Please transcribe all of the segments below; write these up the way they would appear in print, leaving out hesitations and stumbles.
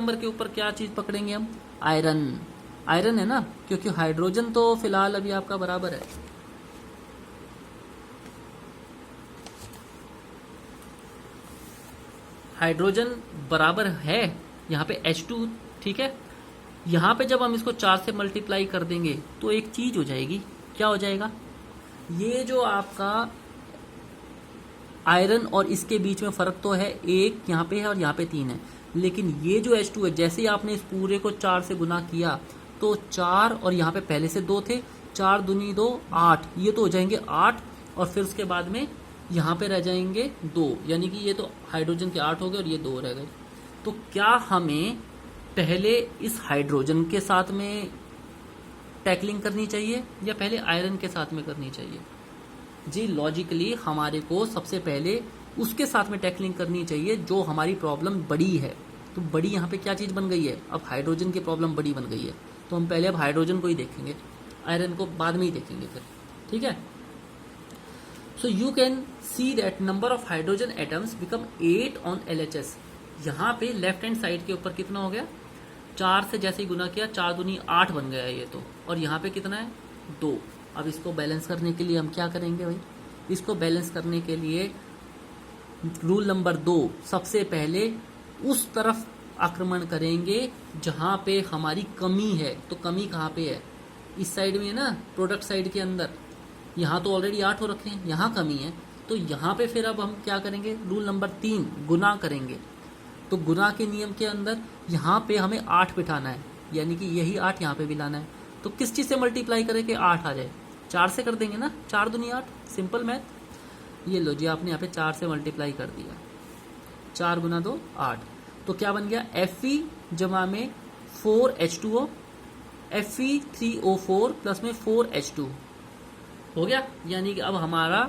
Number के ऊपर क्या चीज पकड़ेंगे हम? आयरन। आयरन है ना, क्योंकि हाइड्रोजन तो फिलहाल अभी आपका बराबर है। हाइड्रोजन बराबर है यहाँ पे H2, ठीक है। यहाँ पे जब हम इसको 4 से मल्टीप्लाई कर देंगे तो एक चीज हो जाएगी। क्या हो जाएगा? ये जो आपका आयरन और इसके बीच में फर्क तो है, एक यहाँ पे है और यहाँ पे 3 है, लेकिन ये जो H2 है, जैसे ही आपने इस पूरे को 4 से गुना किया तो 4 और यहाँ पे पहले से 2 थे, 4 दूनी 2 8, ये तो हो जाएंगे 8, और फिर उसके बाद में यहाँ पे रह जाएंगे 2, यानी कि ये तो हाइड्रोजन के 8 हो गए और ये 2 रह गए। तो क्या हमें पहले इस हाइड्रोजन के साथ में टैकलिंग करनी चाहिए या पहले आयरन के साथ में करनी चाहिए? जी लॉजिकली हमारे को सबसे पहले उसके साथ में टैकलिंग करनी चाहिए जो हमारी प्रॉब्लम बड़ी है। तो बड़ी यहाँ पे क्या चीज़ बन गई है? अब हाइड्रोजन की प्रॉब्लम बड़ी बन गई है, तो हम पहले अब हाइड्रोजन को ही देखेंगे, आयरन को बाद में ही देखेंगे फिर, ठीक है। So you can see that number of hydrogen atoms become 8 on LHS। यहाँ पे लेफ्ट हैंड साइड के ऊपर कितना हो गया? 4 से जैसे ही गुना किया 4 दूनी 8 बन गया ये तो, और यहाँ पे कितना है? 2। अब इसको बैलेंस करने के लिए हम क्या करेंगे भाई? इसको बैलेंस करने के लिए रूल नंबर 2, सबसे पहले उस तरफ आक्रमण करेंगे जहां पे हमारी कमी है। तो कमी कहाँ पे है? इस साइड में है ना, प्रोडक्ट साइड के अंदर। यहाँ तो ऑलरेडी 8 हो रखे हैं, यहाँ कमी है, तो यहाँ पे फिर अब हम क्या करेंगे? रूल नंबर 3, गुना करेंगे। तो गुना के नियम के अंदर यहाँ पे हमें 8 बिठाना है, यानी कि यही 8 यहाँ पे भी लाना है। तो किस चीज़ से मल्टीप्लाई करें कि 8 आ जाए? 4 से कर देंगे ना, 4 दूनी 8, सिंपल मैथ। ये लो जी, आपने यहाँ पे 4 से मल्टीप्लाई कर दिया, 4 गुना 2 8। तो क्या बन गया? Fe जमा में 4H2O, Fe3O4 प्लस में 4H2 हो गया। यानी कि अब हमारा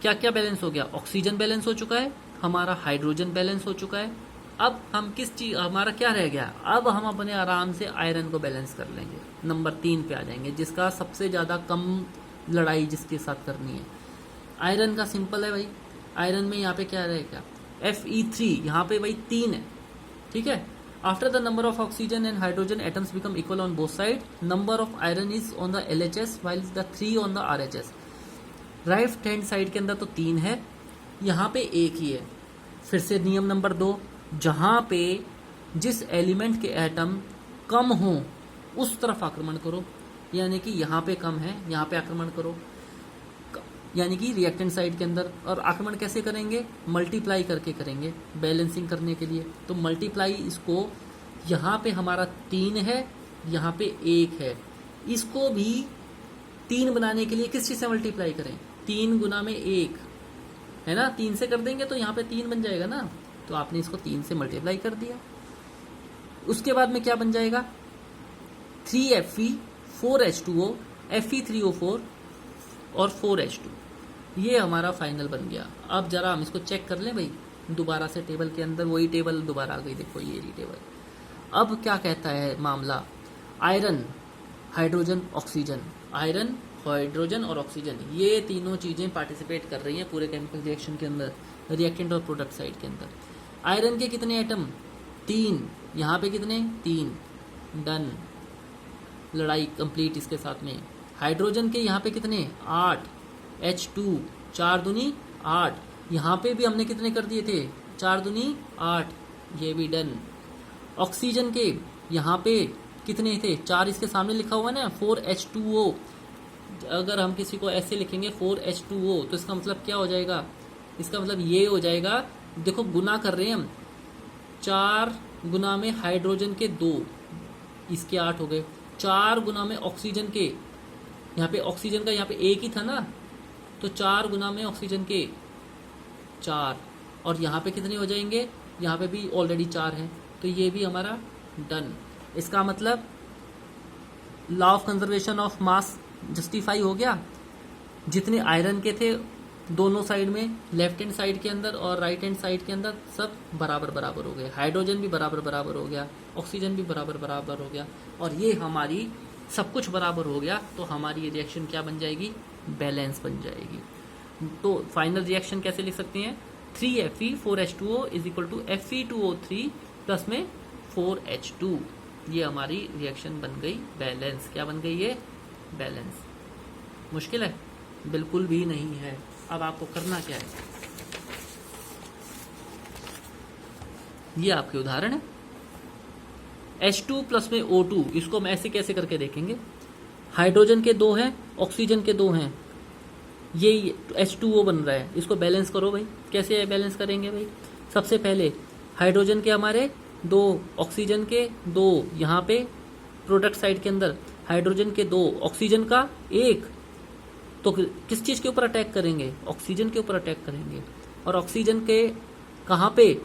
क्या क्या बैलेंस हो गया? ऑक्सीजन बैलेंस हो चुका है, हमारा हाइड्रोजन बैलेंस हो चुका है। अब हम किस चीज, हमारा क्या रह गया? अब हम अपने आराम से आयरन को बैलेंस कर लेंगे, नंबर 3 पे आ जाएंगे, जिसका सबसे ज़्यादा कम लड़ाई जिसके साथ करनी है। आयरन का सिंपल है भाई, आयरन में यहाँ पे क्या रहेगा? Fe3, यहाँ पे भाई 3 है, ठीक है। After the number of oxygen and hydrogen atoms become equal on both side, number of iron is on the LHS while the 3 on the RHS। Right hand side के अंदर तो 3 है, यहाँ पे 1 ही है। फिर से नियम नंबर 2, जहां पे जिस एलिमेंट के एटम कम हो उस तरफ आक्रमण करो, यानी कि यहाँ पे कम है, यहाँ पे आक्रमण करो, यानी कि रिएक्टेंट साइड के अंदर। और आक्रमण कैसे करेंगे? मल्टीप्लाई करके करेंगे, बैलेंसिंग करने के लिए। तो मल्टीप्लाई, इसको यहाँ पे हमारा 3 है, यहाँ पे 1 है, इसको भी 3 बनाने के लिए किस चीज से मल्टीप्लाई करें? 3 गुना में 1 है ना, 3 से कर देंगे तो यहाँ पे 3 बन जाएगा ना, तो आपने इसको 3 से मल्टीप्लाई कर दिया। उसके बाद में क्या बन जाएगा? 3Fe 4H2O Fe3O4 और 4H2, ये हमारा फाइनल बन गया। अब जरा हम इसको चेक कर लें भाई, दोबारा से टेबल के अंदर वही टेबल दोबारा आ गई, देखो ये रही टेबल। अब क्या कहता है मामला? Iron, hydrogen, oxygen, iron, hydrogen और ऑक्सीजन, ये तीनों चीजें पार्टिसिपेट कर रही हैं पूरे केमिकल रिएक्शन के अंदर, रिएक्टेंट और प्रोडक्ट साइड के अंदर। आयरन के कितने एटम? 3, यहाँ पे कितने? 3, डन, लड़ाई कंप्लीट इसके साथ में। हाइड्रोजन के यहाँ पे कितने? 8, H2, 4 दूनी 8, यहाँ पे भी हमने कितने कर दिए थे? 4 दूनी 8, ये भी डन। ऑक्सीजन के यहाँ पे कितने थे? 4, इसके सामने लिखा हुआ है ना 4H2O। अगर हम किसी को ऐसे लिखेंगे 4H2O तो इसका मतलब क्या हो जाएगा? इसका मतलब ये हो जाएगा, देखो गुना कर रहे हैं हम, 4 गुना में हाइड्रोजन के 2, इसके 8 हो गए, 4 गुना में ऑक्सीजन के, यहाँ पे ऑक्सीजन का यहाँ पे 1 ही था ना, तो 4 गुना में ऑक्सीजन के 4, और यहाँ पे कितने हो जाएंगे? यहाँ पे भी ऑलरेडी 4 है, तो ये भी हमारा डन। इसका मतलब law of conservation of mass justify हो गया। जितने आयरन के थे दोनों साइड में, लेफ्ट हैंड साइड के अंदर और राइट हैंड साइड के अंदर, सब बराबर बराबर हो गए। हाइड्रोजन भी बराबर बराबर हो गया, ऑक्सीजन भी बराबर बराबर हो गया, और ये हमारी सब कुछ बराबर हो गया। तो हमारी ये रिएक्शन क्या बन जाएगी? बैलेंस बन जाएगी। तो फाइनल रिएक्शन कैसे लिख सकते हैं? 3Fe 4H2O is equal to Fe2O3 plus में 4H2। ये हमारी रिएक्शन बन गई बैलेंस। क्या बन गई ये? बैलेंस। मुश्किल है? बिल्कुल भी नहीं है। अब आपको करना क्या है, ये आपके उदाहरण है। H2 प्लस में O2, इसको हम ऐसे कैसे करके देखेंगे। हाइड्रोजन के 2 हैं, ऑक्सीजन के 2 हैं, ये H2O बन रहा है, इसको बैलेंस करो भाई। कैसे बैलेंस करेंगे भाई? सबसे पहले हाइड्रोजन के हमारे 2, ऑक्सीजन के 2, यहाँ पे प्रोडक्ट साइड के अंदर हाइड्रोजन के 2, ऑक्सीजन का 1, तो किस चीज के ऊपर अटैक करेंगे? ऑक्सीजन के ऊपर अटैक करेंगे। और ऑक्सीजन के कहाँ पे?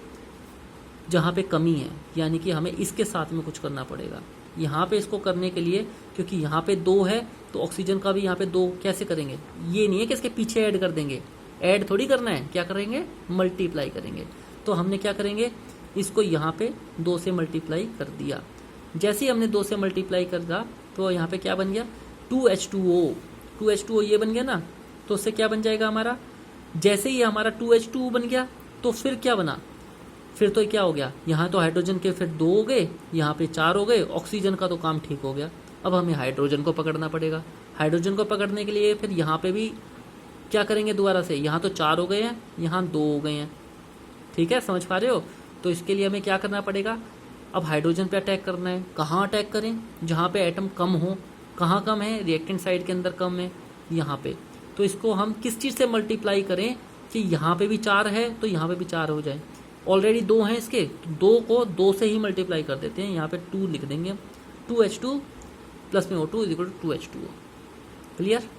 जहाँ पे कमी है, यानी कि हमें इसके साथ में कुछ करना पड़ेगा। यहाँ पे इसको करने के लिए, क्योंकि यहाँ पे 2 है तो ऑक्सीजन का भी यहाँ पे 2 कैसे करेंगे? ये नहीं है कि इसके पीछे ऐड कर देंगे, ऐड थोड़ी करना है। क्या करेंगे? मल्टीप्लाई करेंगे। तो हमने क्या करेंगे, इसको यहाँ पे 2 से मल्टीप्लाई कर दिया। जैसे ही हमने 2 से मल्टीप्लाई कर दिया तो यहाँ पे क्या बन गया? 2H2O। 2H2O ये बन गया ना, तो उससे क्या बन जाएगा हमारा? जैसे ही हमारा 2H2O बन गया तो फिर क्या बना? फिर तो क्या हो गया, यहाँ तो हाइड्रोजन के फिर 2 हो गए, यहाँ पे 4 हो गए, ऑक्सीजन का तो काम ठीक हो गया। अब हमें हाइड्रोजन को पकड़ना पड़ेगा। हाइड्रोजन को पकड़ने के लिए फिर यहाँ पे भी क्या करेंगे दोबारा से? यहाँ तो 4 हो गए हैं, यहाँ 2 हो गए हैं। ठीक है, समझ पा रहे हो? तो इसके लिए हमें क्या करना पड़ेगा? अब हाइड्रोजन पे अटैक करना है। कहाँ अटैक करें? जहाँ पे एटम कम हो। कहाँ कम है? रिएक्टेंट साइड के अंदर कम है, यहाँ पे। तो इसको हम किस चीज़ से मल्टीप्लाई करें कि यहाँ पे भी 4 है तो यहाँ पे भी 4 हो जाए। ऑलरेडी 2 हैं इसके, तो 2 को 2 से ही मल्टीप्लाई कर देते हैं। यहाँ पे 2 लिख देंगे, 2H2 प्लस में O2 is equal to 2H2O। Clear?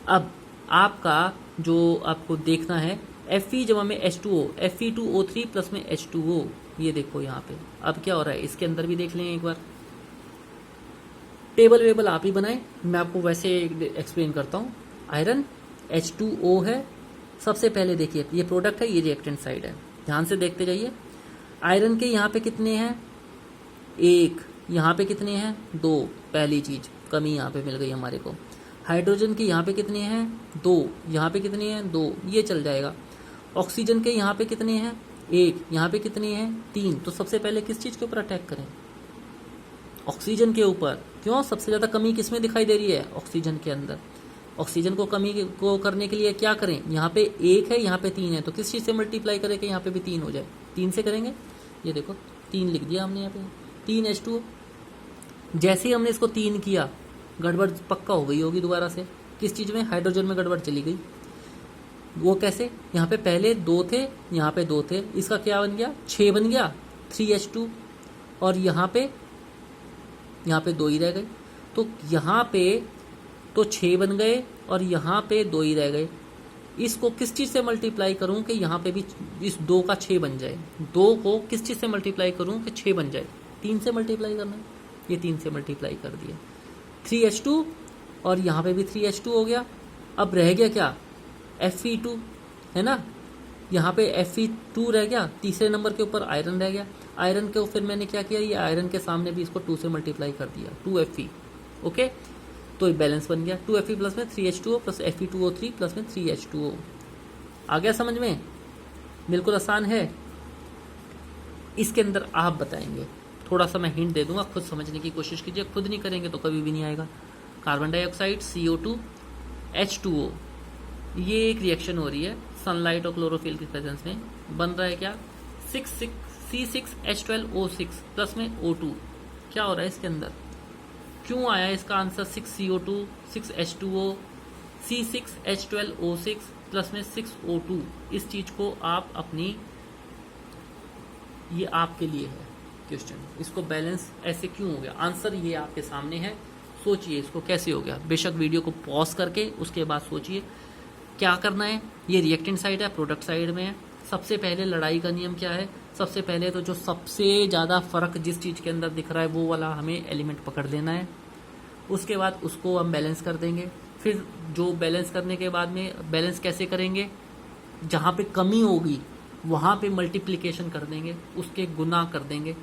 अब आपका जो आपको देखना है Fe जमा में H2O, Fe2O3 प्लस में H2O। ये देखो यहाँ पे अब क्या हो रहा है, इसके अंदर भी देख लें एक बार। टेबल वेबल आप ही बनाएं, मैं आपको वैसे एक्सप्लेन करता हूँ। आयरन H2O है। सबसे पहले देखिए, ये प्रोडक्ट है, ये रिएक्टेंट साइड है। ध्यान से देखते जाइए। आयरन के यहाँ पे कितने हैं? 1। यहाँ पे कितने हैं? 2। पहली चीज कमी यहाँ पे मिल गई हमारे को। हाइड्रोजन के यहाँ पे कितने हैं? 2। यहाँ पे कितने हैं? 2। ये चल जाएगा। ऑक्सीजन के यहाँ पे कितने हैं? 1। यहाँ पे कितने हैं? 3। तो सबसे पहले किस चीज के ऊपर अटैक करें? ऑक्सीजन के ऊपर। क्यों? सबसे ज्यादा कमी किसमें दिखाई दे रही है? ऑक्सीजन के अंदर। ऑक्सीजन को कमी को करने के लिए क्या करें? यहाँ पे 1 है, यहाँ पे 3 है, तो किस चीज से मल्टीप्लाई करें कि यहाँ पे भी 3 हो जाए? 3 से करेंगे। ये देखो 3 लिख दिया हमने यहाँ पे, 3H2O। जैसे ही हमने इसको 3 किया, गड़बड़ पक्का हो गई होगी दोबारा से। किस चीज में? हाइड्रोजन में गड़बड़ चली गई। वो कैसे? यहाँ पे पहले 2 थे, यहाँ पे 2 थे, इसका क्या बन गया? 6 बन गया, 3H2। और यहाँ पे 2 ही रह गए। तो यहाँ पे तो 6 बन गए और यहाँ पे 2 ही रह गए। इसको किस चीज से मल्टीप्लाई करूं कि यहाँ पे भी इस 2 का 6 बन जाए? 2 को किस चीज से मल्टीप्लाई करूं कि 6 बन जाए? 3 से मल्टीप्लाई करना है। ये 3 से मल्टीप्लाई कर दिया, 3H2 और यहाँ पे भी 3H2 हो गया। अब रह गया क्या? Fe2 है ना, यहाँ पे Fe2 रह गया। तीसरे नंबर के ऊपर आयरन रह गया। आयरन के फिर मैंने क्या किया, ये आयरन के सामने भी इसको 2 से मल्टीप्लाई कर दिया, 2Fe। ओके, तो बैलेंस बन गया 2Fe प्लस में 3H2O प्लस Fe2O3 प्लस में 3H2O। आ गया समझ में? बिल्कुल आसान है। इसके अंदर आप बताएंगे, थोड़ा सा मैं हिंट दे दूंगा, खुद समझने की कोशिश कीजिए। खुद नहीं करेंगे तो कभी भी नहीं आएगा। कार्बन डाइऑक्साइड, CO2, H2O, ये एक रिएक्शन हो रही है सनलाइट और क्लोरोफिल की प्रेजेंस में। बन रहा है क्या? C6H12O6 प्लस में O2। क्या हो रहा है इसके अंदर? क्यों आया इसका answer 6CO2 6H2O C6H12O6 plus में 6O2? इस चीज को आप अपनी, ये आपके लिए है क्वेश्चन। इसको बैलेंस ऐसे क्यों हो गया? आंसर ये आपके सामने है, सोचिए इसको कैसे हो गया। बेशक वीडियो को पॉज करके उसके बाद सोचिए क्या करना है। ये रिएक्टेंट साइड है, प्रोडक्ट साइड में है। सबसे पहले लड़ाई का नियम क्या है? सबसे पहले तो जो सबसे ज़्यादा फर्क जिस चीज़ के अंदर दिख रहा है वो वाला हमें एलिमेंट पकड़ लेना है। उसके बाद उसको हम बैलेंस कर देंगे। फिर जो बैलेंस करने के बाद में बैलेंस कैसे करेंगे? जहाँ पे कमी होगी वहाँ पे मल्टीप्लिकेशन कर देंगे, उसके गुना कर देंगे।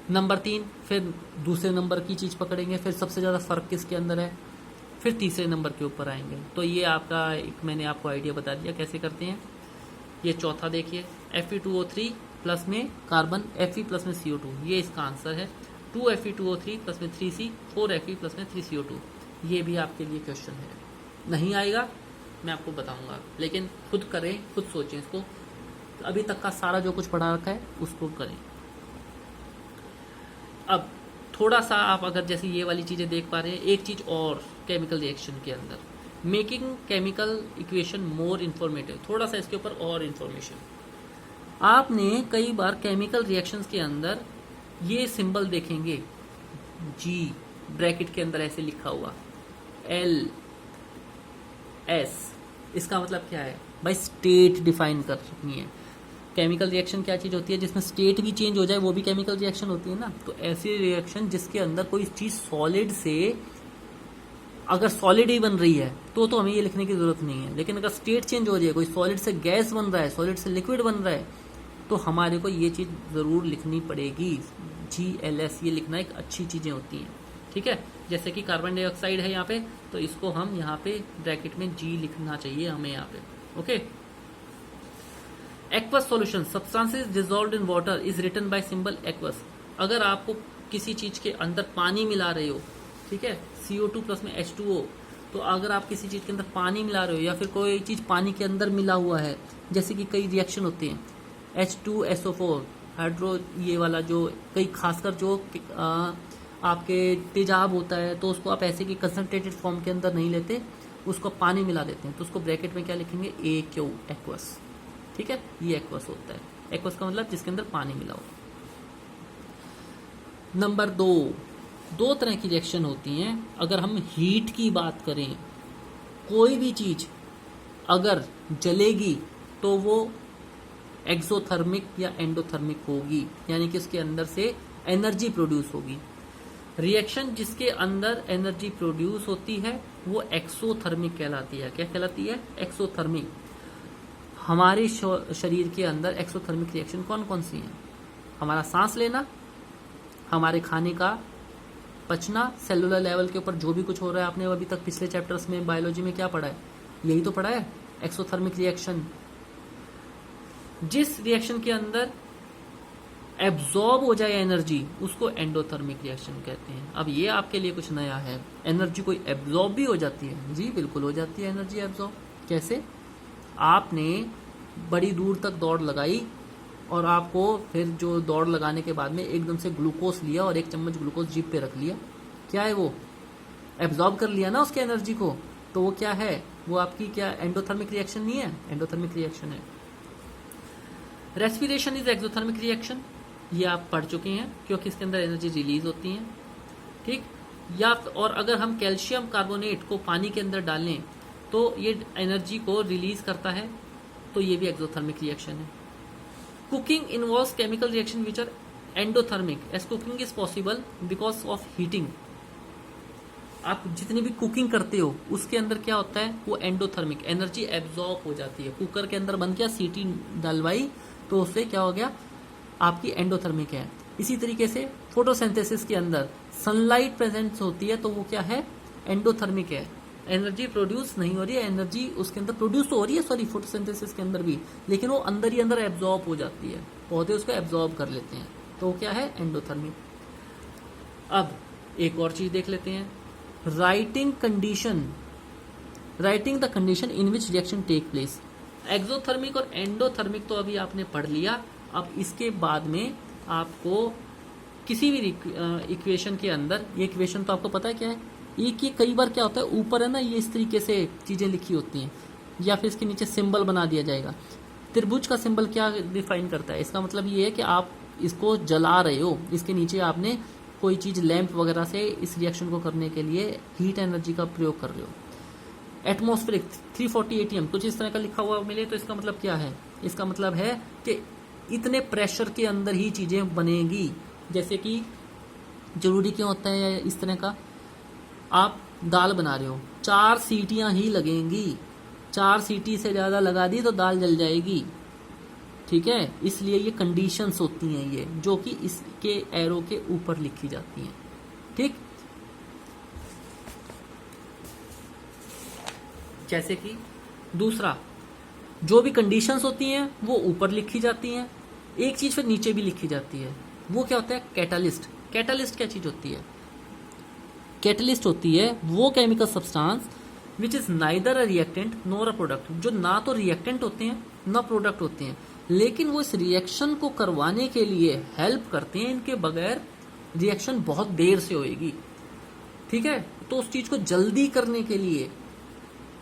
नंबर 3, फिर दूसरे नंबर की चीज़ पकड़ेंगे, फिर सबसे ज़्यादा फ़र्क किसके अंदर है, फिर तीसरे नंबर के ऊपर आएंगे। तो ये आपका एक मैंने आपको आइडिया बता दिया कैसे करते हैं। ये चौथा देखिए Fe2O3 प्लस में कार्बन, Fe प्लस में CO2, ये इसका आंसर है। 2Fe2O3 प्लस में 3C, 4Fe प्लस में 3CO2। ये भी आपके लिए क्वेश्चन है। नहीं आएगा मैं आपको बताऊंगा, लेकिन खुद करें, खुद सोचें इसको। अभी तक का सारा जो कुछ पढ़ा रखा है उसको करें। अब थोड़ा सा आप अगर जैसे ये वाली चीज़ें देख पा रहे हैं, एक चीज़ और केमिकल रिएक्शन के अंदर, making chemical equation more informative, थोड़ा सा इसके ऊपर और इन्फॉर्मेशन। आपने कई बार केमिकल रिएक्शंस के अंदर ये सिंबल देखेंगे, G ब्रैकेट के अंदर ऐसे लिखा हुआ, L S, इसका मतलब क्या है भाई? स्टेट डिफाइन कर रखनी है। केमिकल रिएक्शन क्या चीज होती है जिसमें स्टेट भी चेंज हो जाए, वो भी केमिकल रिएक्शन होती है ना। तो ऐसी रिएक्शन जिसके अंदर कोई चीज सॉलिड से, अगर सॉलिड ही बन रही है तो हमें ये लिखने की जरूरत नहीं है, लेकिन अगर स्टेट चेंज हो जाए, कोई सॉलिड से गैस बन रहा है, सॉलिड से लिक्विड बन रहा है, तो हमारे को ये चीज जरूर लिखनी पड़ेगी। GLS ये लिखना एक अच्छी चीजें होती हैं, ठीक है। जैसे कि कार्बन डाइऑक्साइड है यहाँ पे, तो इसको हम यहाँ पे ब्रैकेट में G लिखना चाहिए हमें यहाँ पे, okay. Aqueous solution, substances dissolved in water is written by symbol aqueous. अगर आपको किसी चीज के अंदर पानी मिला रहे हो, ठीक है, CO2 प्लस में H2O, तो अगर आप किसी चीज के अंदर पानी मिला रहे हो या फिर कोई चीज पानी के अंदर मिला हुआ है, जैसे कि कई रिएक्शन होते हैं, H2SO4 हाइड्रो, ये वाला जो कई खासकर जो आपके तेजाब होता है, तो उसको आप ऐसे कि कंसंट्रेटेड फॉर्म के अंदर नहीं लेते, उसको पानी मिला देते हैं, तो उसको ब्रैकेट में क्या लिखेंगे? AQ, एक्वस, ठीक है। ये एक्वस होता है। एक्वस का मतलब जिसके अंदर पानी मिला हो। नंबर 2, दो तरह की रिएक्शन होती हैं। अगर हम हीट की बात करें, कोई भी चीज अगर जलेगी तो वो एक्सोथर्मिक या एंडोथर्मिक होगी, यानी कि उसके अंदर से एनर्जी प्रोड्यूस होगी। रिएक्शन जिसके अंदर एनर्जी प्रोड्यूस होती है वो एक्सोथर्मिक कहलाती है। क्या कहलाती है? एक्सोथर्मिक। हमारे शरीर के अंदर एक्सोथर्मिक रिएक्शन कौन कौन सी हैं? हमारा सांस लेना, हमारे खाने का पचना, सेलुलर लेवल के ऊपर जो भी कुछ हो रहा है, आपने अभी तक पिछले चैप्टर्स में बायोलॉजी में क्या पढ़ा है? यही तो पढ़ा है, एक्सोथर्मिक रिएक्शन। जिस रिएक्शन के अंदर एब्जॉर्ब हो जाए एनर्जी, उसको एंडोथर्मिक रिएक्शन कहते हैं। अब ये आपके लिए कुछ नया है, एनर्जी कोई एब्जॉर्ब भी हो जाती है? जी बिल्कुल हो जाती है एनर्जी एब्जॉर्ब। कैसे? आपने बड़ी दूर तक दौड़ लगाई और आपको फिर जो दौड़ लगाने के बाद में एकदम से ग्लूकोज लिया और 1 चम्मच ग्लूकोज जीभ पे रख लिया, क्या है वो? एब्जॉर्ब कर लिया ना उसके एनर्जी को, तो वो क्या है? वो आपकी क्या एंडोथर्मिक रिएक्शन नहीं है? एंडोथर्मिक रिएक्शन है। रेस्पिरेशन इज एक्सोथर्मिक रिएक्शन, ये आप पढ़ चुके हैं क्योंकि इसके अंदर एनर्जी रिलीज होती है, ठीक। या और अगर हम कैल्शियम कार्बोनेट को पानी के अंदर डालें तो ये एनर्जी को रिलीज करता है, तो ये भी एक्सोथर्मिक रिएक्शन है। Cooking involves chemical reaction which are endothermic as cooking is possible because of heating. आप जितनी भी कुकिंग करते हो उसके अंदर क्या होता है? वो एंडोथर्मिक, एनर्जी एब्जॉर्ब हो जाती है। कुकर के अंदर बन गया, सीटी डलवाई तो उससे क्या हो गया? आपकी एंडोथर्मिक है। इसी तरीके से फोटोसिंथेसिस के अंदर सनलाइट प्रेजेंट होती है तो वो क्या है? एंडोथर्मिक है। एनर्जी प्रोड्यूस नहीं हो रही है, एनर्जी उसके अंदर प्रोड्यूस तो हो रही है, सॉरी, फोटोसिंथेसिस के अंदर भी, लेकिन वो अंदर ही अंदर एब्जॉर्ब हो जाती है, पौधे उसको एब्जॉर्ब कर लेते हैं, तो वो क्या है? एंडोथर्मिक। अब एक और चीज देख लेते हैं, writing the condition in which reaction take place. Exothermic और एंडोथर्मिक तो अभी आपने पढ़ लिया। अब इसके बाद में आपको किसी भी इक्वेशन के अंदर, ये इक्वेशन तो आपको पता है क्या है? एक ये कई बार क्या होता है, ऊपर है ना, ये इस तरीके से चीजें लिखी होती हैं, या फिर इसके नीचे सिंबल बना दिया जाएगा। त्रिभुज का सिंबल क्या डिफाइन करता है? इसका मतलब ये है कि आप इसको जला रहे हो, इसके नीचे आपने कोई चीज लैंप वगैरह से इस रिएक्शन को करने के लिए हीट एनर्जी का प्रयोग कर रहे हो। एटमॉस्फेरिक 340 ATM कुछ इस तरह का लिखा हुआ मिले तो इसका मतलब क्या है? इसका मतलब है कि इतने प्रेशर के अंदर ही चीजें बनेगी। जैसे कि जरूरी क्यों होता है इस तरह का? आप दाल बना रहे हो, 4 सीटियां ही लगेंगी, 4 सीटी से ज्यादा लगा दी तो दाल जल जाएगी, ठीक है। इसलिए ये कंडीशंस होती हैं, ये जो कि इसके एरो के ऊपर लिखी जाती हैं, ठीक। जैसे कि दूसरा, जो भी कंडीशंस होती हैं वो ऊपर लिखी जाती हैं, एक चीज फिर नीचे भी लिखी जाती है। वो क्या होता है? कैटालिस्ट। कैटालिस्ट क्या चीज होती है? कैटलिस्ट होती है वो chemical substance which is neither a reactant nor a product, जो ना तो रिएक्टेंट होते हैं ना प्रोडक्ट होते हैं, लेकिन वो इस रिएक्शन को करवाने के लिए हेल्प करते हैं। इनके बगैर रिएक्शन बहुत देर से होएगी, ठीक है। तो उस चीज को जल्दी करने के लिए,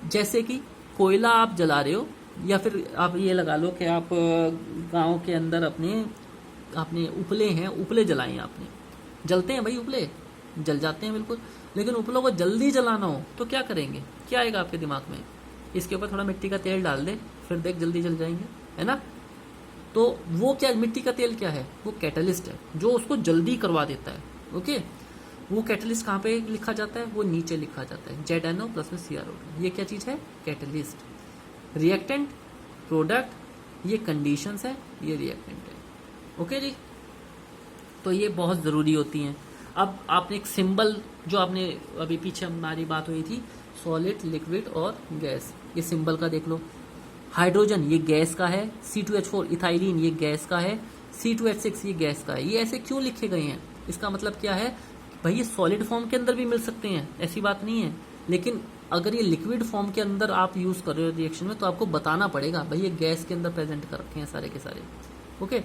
जैसे कि कोयला आप जला रहे हो, या फिर आप ये लगा लो कि आप गांव के अंदर अपने उपले हैं, उपले जलाए आपने, जलते हैं भाई उपले, जल जाते हैं बिल्कुल। लेकिन उपलों को जल्दी जलाना हो तो क्या करेंगे? क्या आएगा आपके दिमाग में? इसके ऊपर थोड़ा मिट्टी का तेल डाल दे, फिर देख जल्दी जल जाएंगे, है ना। तो वो क्या, मिट्टी का तेल क्या है? वो कैटलिस्ट है जो उसको जल्दी करवा देता है। ओके, वो कैटलिस्ट कहाँ पे लिखा जाता है? वो नीचे लिखा जाता है, ZnO प्लस में CrO2। ये क्या चीज है? कैटलिस्ट। रिएक्टेंट, प्रोडक्ट, ये कंडीशंस है, ये रिएक्टेंट है। ओके जी, तो ये बहुत जरूरी होती हैं। अब आपने एक सिंबल, जो आपने अभी पीछे हमारी बात हुई थी, सॉलिड, लिक्विड और गैस, ये सिंबल का देख लो। हाइड्रोजन ये गैस का है, C2H4 इथाइलिन ये गैस का है, C2H6 ये गैस का है। ये ऐसे क्यों लिखे गए हैं? इसका मतलब क्या है भाई, ये सॉलिड फॉर्म के अंदर भी मिल सकते हैं, ऐसी बात नहीं है। लेकिन अगर ये लिक्विड फॉर्म के अंदर आप यूज कर रहे हो रिएक्शन में, तो आपको बताना पड़ेगा भाई ये गैस के अंदर प्रेजेंट कर रखे हैं सारे के सारे। ओके,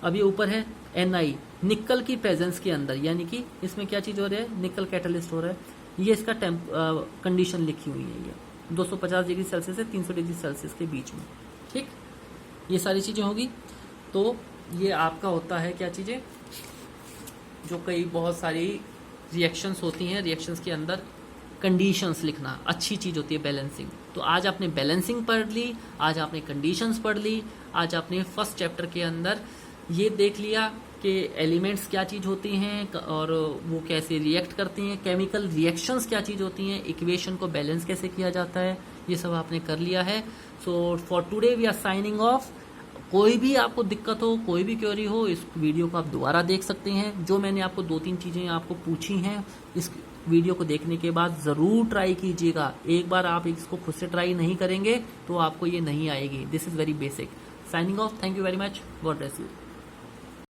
अब ये ऊपर है Ni, निकल की प्रेजेंस के अंदर, यानी कि इसमें क्या चीज हो रहा है? निकल कैटलिस्ट हो रहा है। ये इसका कंडीशन लिखी हुई है, ये 250 डिग्री सेल्सियस से 300 डिग्री सेल्सियस के बीच में, ठीक। ये सारी चीजें होगी। तो ये आपका होता है क्या चीजें, जो कई बहुत सारी रिएक्शंस होती हैं, रिएक्शंस के अंदर कंडीशंस लिखना अच्छी चीज होती है, बैलेंसिंग। तो आज आपने बैलेंसिंग पढ़ ली, आज आपने कंडीशंस पढ़ ली, आज आपने फर्स्ट चैप्टर के अंदर ये देख लिया कि एलिमेंट्स क्या चीज होती हैं और वो कैसे रिएक्ट करती हैं, केमिकल रिएक्शंस क्या चीज होती हैं, इक्वेशन को बैलेंस कैसे किया जाता है, ये सब आपने कर लिया है। So for today we are signing off. कोई भी आपको दिक्कत हो, कोई भी क्वेरी हो, इस वीडियो को आप दोबारा देख सकते हैं। जो मैंने आपको 2-3 चीजें आपको पूछी हैं, इस वीडियो को देखने के बाद जरूर ट्राई कीजिएगा। एक बार आप इसको खुद से ट्राई नहीं करेंगे तो आपको ये नहीं आएगी। This is very basic. Signing off, thank you very much, God bless you.